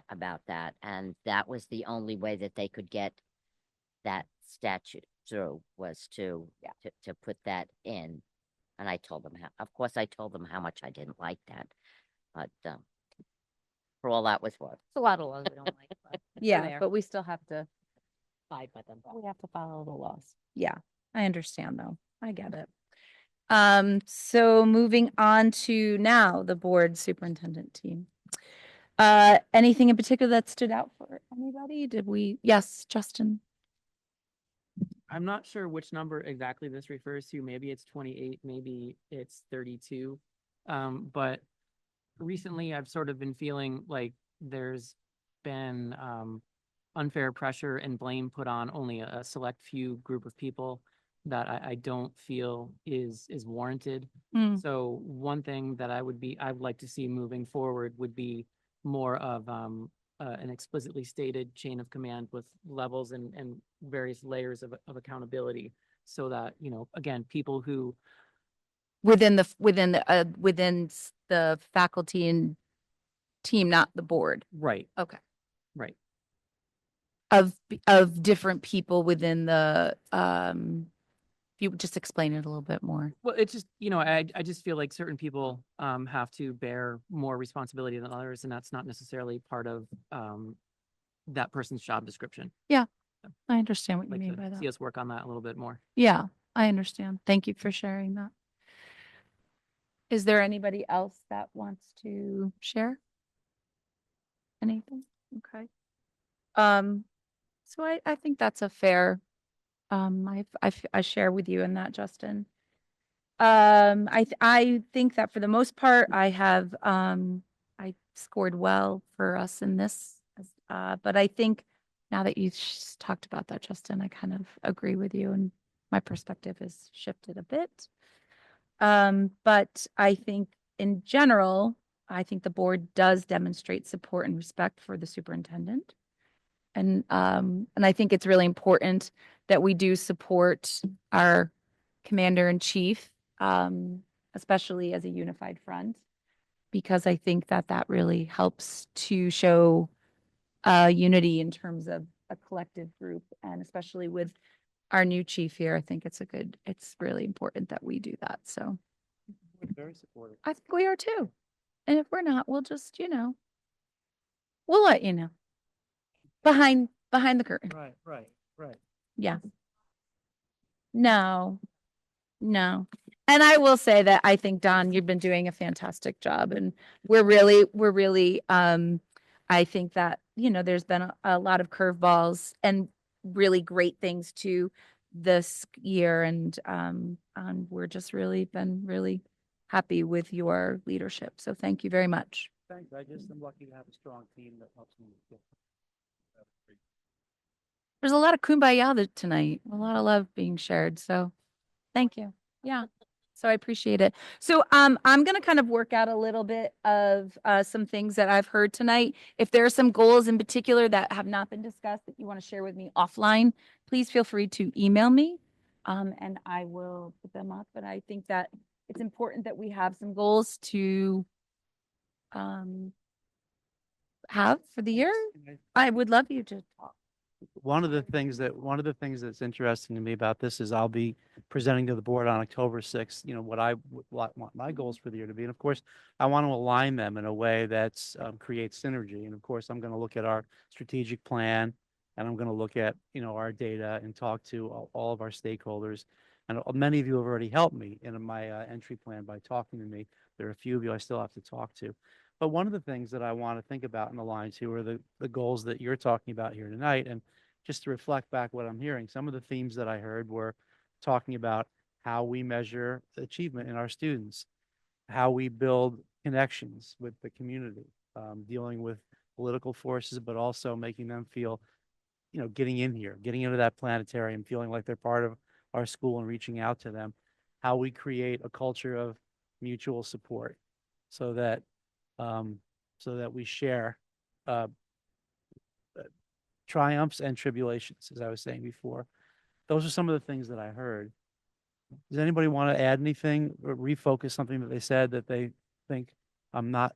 about that, and that was the only way that they could get that statute through was to put that in. And I told them of course I told them how much I didn't like that, but for all that was worth. It's a lot of laws we don't like. But Yeah, there. but we still have to, Abide by them. we have to follow the laws. Yeah, I understand though. I get it. So moving on to now the board superintendent team. Anything in particular that stood out for anybody? Yes, Justin? I'm not sure which number exactly this refers to. Maybe it's 28, maybe it's 32. But recently I've sort of been feeling like there's been unfair pressure and blame put on only a select few group of people that I don't feel is warranted. Mm. So one thing that I'd like to see moving forward would be more of an explicitly stated chain of command with levels and various layers of accountability. So that, you know, again, people who, Within the faculty and team, not the board. right, Okay. right. Of different people within the, if you would just explain it a little bit more. Well, it's just, you know, I just feel like certain people have to bear more responsibility than others, and that's not necessarily part of that person's job description. I understand what you Like mean to by that. see us work on that a little bit more. Yeah, I understand. Thank you for sharing that. Is there anybody else that wants to share? Anything? Okay. So I think that's a fair, I share with you in that, Justin. I think that for the most part, I scored well for us in this. But I think now that you've talked about that, Justin, I kind of agree with you and my perspective has shifted a bit. But I think in general, I think the board does demonstrate support and respect for the superintendent. And I think it's really important that we do support our commander in chief, especially as a unified front, because I think that that really helps to show unity in terms of a collective group, and especially with our new chief here, I think it's really important that we do that. So We're very supportive. I think we are too. And if we're not, we'll just, we'll let you know. Behind the curtain. Right. Yeah. No. And I will say that I think, Don, you've been doing a fantastic job, and we're really, I think that, there's been a lot of curveballs and really great things to this year. And we're just been really happy with your leadership. So thank you very much. Thanks. I just am lucky to have a strong team that helps me. There's a lot of kumbaya tonight, a lot of love being shared. So thank you. Yeah. So I appreciate it. So I'm going to kind of work out a little bit of some things that I've heard tonight. If there are some goals in particular that have not been discussed that you want to share with me offline, please feel free to email me and I will put them up. But I think that it's important that we have some goals to have for the year. I would love you to talk. One of the things that's interesting to me about this is I'll be presenting to the board on October 6th, what I want my goals for the year to be. And of course, I want to align them in a way that's creates synergy. And of course, I'm going to look at our strategic plan, and I'm going to look at, our data and talk to all of our stakeholders. And many of you have already helped me in my entry plan by talking to me. There are a few of you I still have to talk to. But one of the things that I want to think about in the line too are the goals that you're talking about here tonight. And just to reflect back what I'm hearing, some of the themes that I heard were talking about how we measure achievement in our students, how we build connections with the community, dealing with political forces, but also making them feel, getting into that planetarium, feeling like they're part of our school and reaching out to them, how we create a culture of mutual support so that we share triumphs and tribulations, as I was saying before. Those are some of the things that I heard. Does anybody want to add anything or refocus something that they said that they think I'm not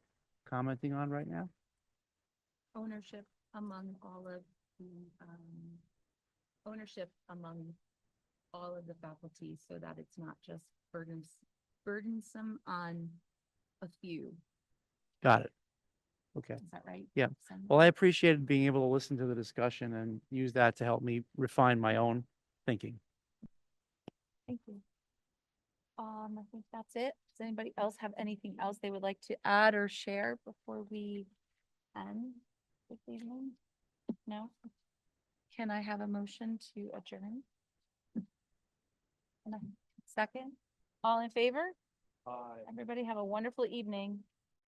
commenting on right now? Ownership among all of the faculty, so that it's not just burdensome on a few. Got it. Okay. Is that right? Yeah. Well, I appreciated being able to listen to the discussion and use that to help me refine my own thinking. Thank you. I think that's it. Does anybody else have anything else they would like to add or share before we end this evening? No? Can I have a motion to adjourn? And a second? All in favor? Everybody have a wonderful evening.